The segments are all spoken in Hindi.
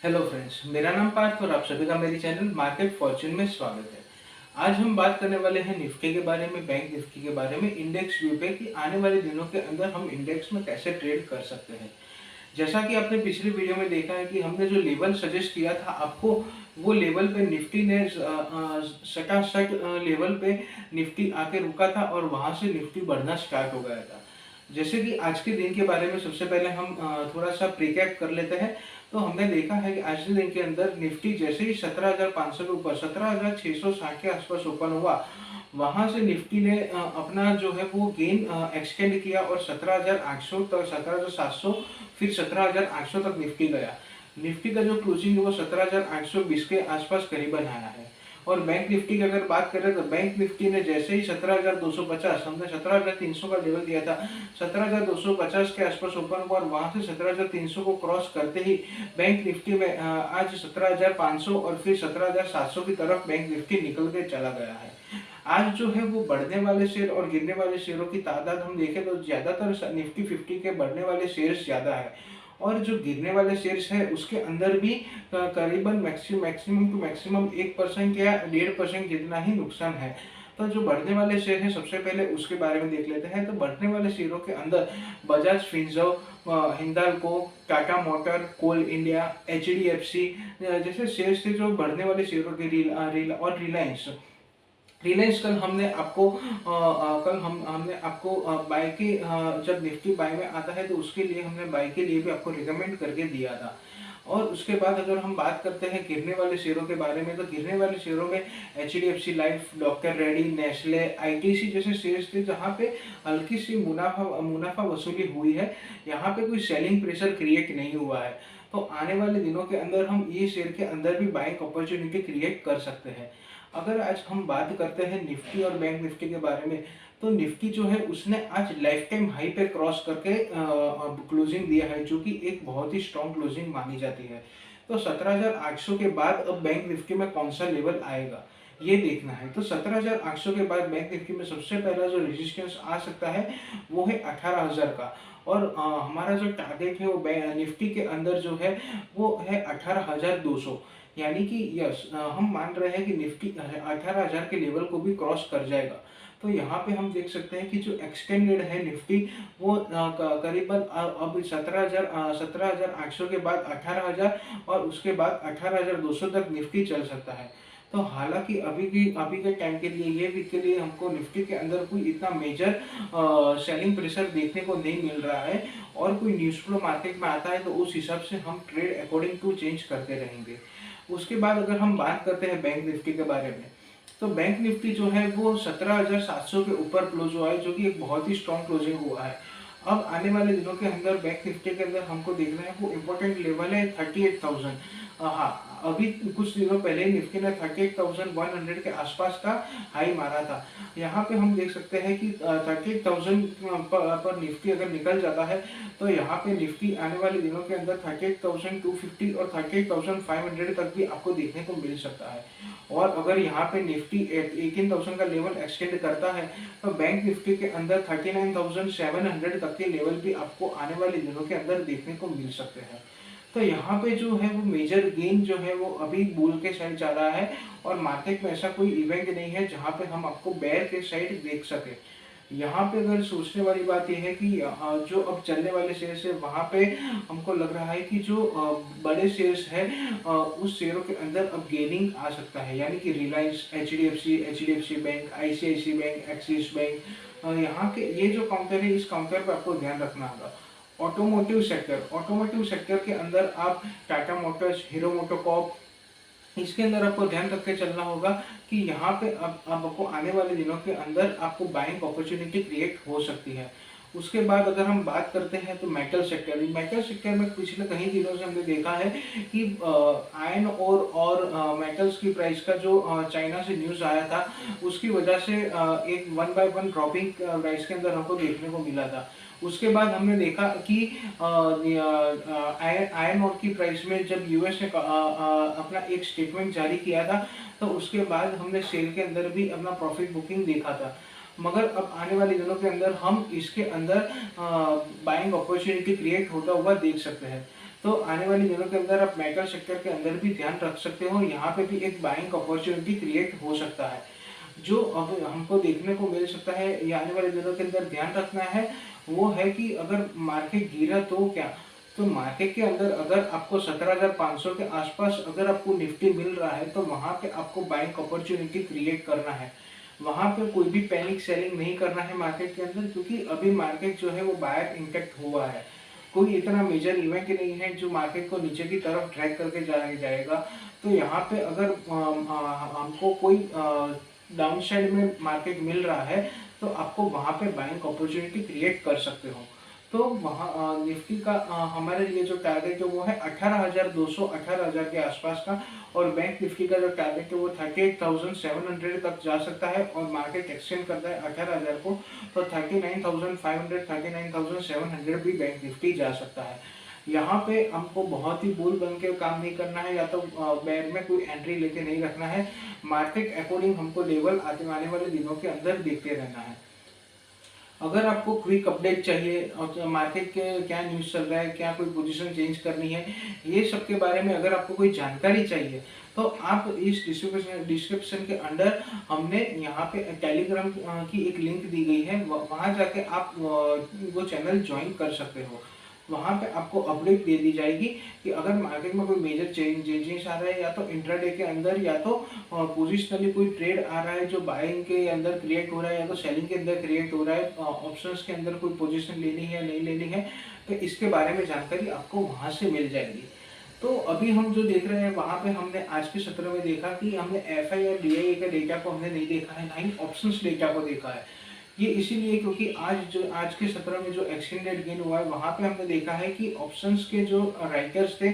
हेलो फ्रेंड्स, मेरा नाम पार्थ और आप सभी का मेरे चैनल मार्केट फॉर्च्यून में स्वागत है। आज हम बात करने वाले हैं निफ्टी के बारे में, बैंक निफ्टी के बारे में, इंडेक्स व्यू पे कि आने वाले दिनों के अंदर हम इंडेक्स में कैसे ट्रेड कर सकते हैं। जैसा कि आपने पिछली वीडियो में देखा है कि हमने जो लेवल सजेस्ट किया था आपको, वो लेवल पे निफ्टी ने सटासट लेवल पे निफ्टी आके रुका था और वहां से निफ्टी बढ़ना स्टार्ट हो गया था। जैसे कि आज के दिन के बारे में सबसे पहले हम थोड़ा सा प्रीकैप कर लेते हैं। तो हमने देखा है कि आज के दिन के अंदर निफ्टी जैसे ही 17,500 के ऊपर 17,660 के आसपास ओपन हुआ, वहां से निफ्टी ने अपना जो है वो गेन एक्सटेंड किया और 17,800 तक, 17,700, फिर 17,800 तक निफ्टी गया। निफ्टी का जो क्लोजिंग है वो 17,820 के आसपास करीबन आया है। और बैंक निफ्टी की अगर बात करें तो बैंक निफ्टी ने जैसे ही 17,250, हमने 17,300 का लेवल दिया था, 17,250 के आसपास ओपन हुआ और वहां से 17,300 को क्रॉस करते ही बैंक निफ्टी में आज 17,500 और फिर 17,700 की तरफ बैंक निफ्टी निकल के चला गया है। आज जो है वो बढ़ने वाले शेयर और गिरने वाले शेयरों की तादाद हम देखें तो ज्यादातर निफ्टी 50 के बढ़ने वाले शेयर्स ज्यादा है और जो गिरने वाले शेयर्स है उसके अंदर भी करीबन मैक्सिमम टू मैक्सिमम 1% या 1.5% जितना ही नुकसान है। तो जो बढ़ने वाले शेयर है सबसे पहले उसके बारे में देख लेते हैं। तो बढ़ने वाले शेयरों के अंदर बजाज फिनसर्व, हिंदाल्को, टाटा मोटर, कोल इंडिया, एचडीएफसी जैसे शेयर्स थे जो बढ़ने वाले शेयरों के। और रिलायंस, कल हमने आपको हमने आपको बाय के जब निफ्टी बाय में आता है तो उसके लिए हमने बाय के लिए भी आपको रिकमेंड करके दिया था। और उसके बाद अगर हम बात करते हैं गिरने वाले शेयरों के बारे में, तो गिरने वाले शेयरों में HDFC life, doctor Reddy, Nestle, ITC जैसे शेयर्स थे जहां पे हल्की सी मुनाफा वसूली हुई है। यहाँ पे कोई सेलिंग प्रेशर क्रिएट नहीं हुआ है। तो आने वाले दिनों के अंदर हम ये शेयर के अंदर भी बाइंग अपॉर्चुनिटी क्रिएट कर सकते हैं। अगर आज हम बात करते हैं निफ्टी और बैंक निफ्टी के बारे में, तो निफ्टी जो है उसने आज लाइफ टाइम हाई पे क्रॉस करके क्लोजिंग दिया है, जो कि एक बहुत ही स्ट्रॉन्ग क्लोजिंग मानी जाती है। तो 17,800 के बाद अब बैंक निफ्टी में कौन सा लेवल आएगा ये देखना है। तो 17,800 के बाद बैंक निफ्टी में सबसे पहला जो रेजिस्टेंस आ सकता है वो है 18,000 का। और हमारा जो टारगेट है वो निफ्टी के अंदर जो है वो है 18,200। यानी कि यस, हम मान रहे हैं कि निफ्टी 18,000 के लेवल को भी क्रॉस कर जाएगा। तो यहाँ पे हम देख सकते हैं कि जो एक्सटेंडेड है निफ्टी वो करीबन अब 17,800 के बाद 18,000 और उसके बाद 18,200 तक निफ्टी चल सकता है। तो हालांकि अभी के टाइम के लिए ये वीक के लिए हमको निफ्टी के अंदर कोई इतना मेजर सेलिंग प्रेशर देखने को नहीं मिल रहा है। और कोई न्यूज फ्लो मार्केट में आता है तो उस हिसाब से हम ट्रेड अकॉर्डिंग टू चेंज करते रहेंगे। उसके बाद अगर हम बात करते हैं बैंक निफ्टी के बारे में, तो बैंक निफ्टी जो है वो 17,700 के ऊपर क्लोज हुआ है, जो कि एक बहुत ही स्ट्रॉन्ग क्लोजिंग हुआ है। अब आने वाले दिनों के अंदर बैंक निफ्टी के अंदर हमको देखना है वो इम्पोर्टेंट लेवल है 38,000। हाँ, अभी कुछ दिनों पहले निफ्टी ने 38,100 के आसपास का हाई मारा था। यहाँ पे हम देख सकते हैं कि 38,000 पर निफ्टी अगर निकल जाता है तो यहाँ पे निफ्टी आने वाले दिनों के अंदर 38,250 और 38,500 तक भी आपको देखने को मिल सकता है। और अगर यहाँ पे निफ्टी 18,000 का लेवल एक्सटेंड करता है तो बैंक निफ्टी के अंदर 39,700 तक के लेवल भी आपको आने वाले दिनों के अंदर देखने को मिल सकते हैं। तो यहाँ पे जो है वो मेजर गेन जो है वो अभी बुल के साइड जा रहा है और मार्केट में ऐसा कोई इवेंट नहीं है जहाँ पे हम आपको बेयर के साइड देख सके। यहाँ पे अगर सोचने वाली बात यह है कि जो अब चलने वाले शेयर्स है वहाँ पे हमको लग रहा है कि जो बड़े शेयर्स है उस शेयरों के अंदर अब गेनिंग आ सकता है। यानी कि Reliance, HDFC bank, ICIC bank, Axis bank, यहाँ के ये जो काउंटर है इस काउंटर पे आपको ध्यान रखना होगा। ऑटोमोटिव सेक्टर के अंदर आप टाटा मोटर्स, हीरो मोटोकॉर्प, इसके अंदर आपको ध्यान रख के चलना होगा कि यहाँ पे अब आपको आने वाले दिनों के अंदर आपको बाइंग अपॉर्चुनिटी क्रिएट हो सकती है। उसके बाद अगर हम बात करते हैं तो मेटल सेक्टर में पिछले कई दिनों से हमने देखा है कि आयरन और मेटल्स की प्राइस का जो चाइना से न्यूज आया था उसकी वजह से एक 1 बाय 1 ड्रॉपिंग प्राइस के अंदर हमको देखने को मिला था। उसके बाद हमने देखा कि आयरन और की प्राइस में जब यूएस ने अपना एक स्टेटमेंट जारी किया था तो उसके बाद हमने सेल के अंदर भी अपना प्रॉफिट बुकिंग देखा था। मगर अब आने वाले दिनों के अंदर हम इसके अंदर बाइंग अपॉर्चुनिटी क्रिएट होता हुआ देख सकते हैं। तो आने वाले दिनों के अंदर आप मेटल सेक्टर के अंदर भी ध्यान रख सकते हो, यहाँ पे भी एक बाइंग अपॉर्चुनिटी क्रिएट हो सकता है। जो अब हमको देखने को मिल सकता है या आने वाले दिनों के अंदर ध्यान रखना है, वो है कि अगर मार्केट गिरा तो क्या? तो मार्केट के अंदर अगर आपको 17,500 के आसपास अगर आपको निफ्टी मिल रहा है, तो वहाँ पे आपको बाइंग अपॉर्चुनिटी क्रिएट करना है। वहाँ पे कोई भी पैनिक सेलिंग नहीं करना है मार्केट के अंदर, क्योंकि अभी मार्केट जो है वो बायर इंटैक्ट हुआ है। कोई इतना मेजर इवेंट नहीं है जो मार्केट को नीचे की तरफ ड्रैग करके जाएगा। तो यहाँ पे अगर हमको कोई डाउन साइड में मार्केट मिल रहा है, तो आपको वहाँ पे बाइंग अपॉर्चुनिटी क्रिएट कर सकते हो। तो वहाँ निफ्टी का हमारे लिए जो टारगेट है वो है 18,200 18,000 के आसपास का, और बैंक निफ्टी का जो टारगेट है वो 38,700 तक जा सकता है, और मार्केट एक्सटेंड करता है 18,000 को, तो 39,500 39,700 भी बैंक निफ्टी जा सकता है। यहाँ पे हमको बहुत ही बुल बन के काम नहीं करना है, या तो बेयर में कोई एंट्री लेके नहीं रखना है। मार्केट अकॉर्डिंग हमको लेवल आने वाले दिनों के अंदर देखते रहना है। अगर आपको क्विक अपडेट चाहिए और मार्केट के क्या न्यूज़ चल रहा है, क्या कोई पोजीशन चेंज करनी है, ये सब के बारे में अगर आपको कोई जानकारी चाहिए, तो आप इस डिस्क्रिप्शन के अंदर हमने यहाँ पे टेलीग्राम की एक लिंक दी गई है, वहाँ जाके आप वो चैनल ज्वाइन कर सकते हो। वहाँ पे आपको अपडेट दे दी जाएगी कि अगर मार्केट में कोई मेजर चेंजेस आ रहा है, या तो इंट्राडे के अंदर, या तो पोजिशनली कोई ट्रेड आ रहा है जो बाइंग के अंदर क्रिएट हो रहा है, या तो सेलिंग के अंदर क्रिएट हो रहा है, ऑप्शंस के अंदर कोई पोजीशन लेनी है या नहीं लेनी है, तो इसके बारे में जानकारी आपको वहाँ से मिल जाएगी। तो अभी हम जो देख रहे हैं, वहाँ पे हमने आज के सत्र में देखा कि हमने एफआई और डीआई का डेटा को हमने नहीं देखा है, ना ही ऑप्शंस डेटा को देखा है। ये इसीलिए क्योंकि आज के सत्र में जो एक्सटेंडेड गेन हुआ है, वहाँ पे हमने देखा है कि ऑप्शंस के जो राइटर्स थे,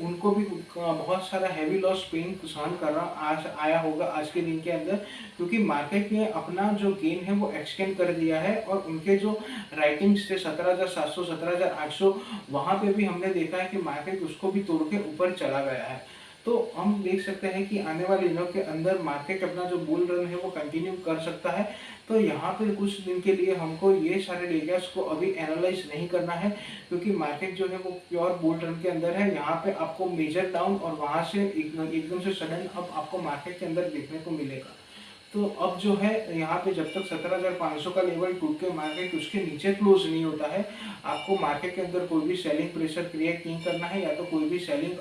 उनको भी बहुत सारा हैवी लॉस पेन सहन करना आज आया होगा आज के दिन के अंदर, क्योंकि मार्केट ने अपना जो गेन है वो एक्सटेंड कर दिया है, और उनके जो राइटिंग्स थे 17,700 17,800, वहाँ पे भी हमने देखा है कि मार्केट उसको भी तोड़ के ऊपर चला गया है। तो हम देख सकते हैं कि आने वाले दिनों के अंदर मार्केट अपना जो बुल रन है वो कंटिन्यू कर सकता है। तो यहाँ पे कुछ दिन के लिए हमको ये सारे डेटास को अभी एनालाइज नहीं करना है, क्योंकि मार्केट जो है वो प्योर बुल रन के अंदर है। यहाँ पे आपको मेजर डाउन और वहाँ से एकदम से सडन अप आपको मार्केट के अंदर देखने को मिलेगा। तो अब जो है यहाँ पे जब तक 17,500 का लेवल टूट के मार्केट उसके नीचे क्लोज नहीं होता है, आपको मार्केट के अंदर कोई भी सेलिंग प्रेशर क्रिएट नहीं करना है, या तो कोई भी सेलिंग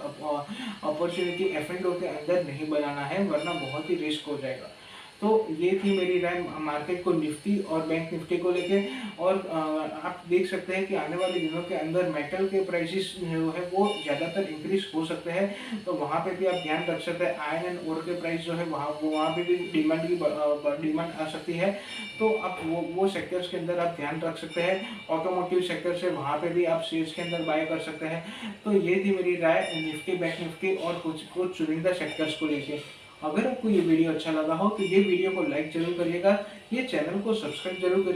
अपॉर्चुनिटी एफ&ओ के अंदर नहीं बनाना है, वरना बहुत ही रिस्क हो जाएगा। तो ये थी मेरी राय मार्केट को निफ्टी और बैंक निफ्टी को लेके। और आप देख सकते हैं कि आने वाले दिनों के अंदर मेटल के प्राइसेस जो है वो ज़्यादातर इंक्रीज हो सकते हैं, तो वहाँ पे भी आप ध्यान रख सकते हैं। आयरन एंड ओर के प्राइस जो है वहाँ पे भी डिमांड आ सकती है, तो आप वो सेक्टर्स के अंदर आप ध्यान रख सकते हैं। ऑटोमोटिव सेक्टर से वहाँ पे भी आप शेयर्स के अंदर बाय कर सकते हैं। तो ये थी मेरी राय निफ्टी, बैंक निफ्टी और कुछ चुनिंदा सेक्टर्स को लेके। अगर आपको ये वीडियो अच्छा लगा हो तो ये वीडियो को लाइक जरूर करिएगा, ये चैनल को सब्सक्राइब जरूर करिएगा।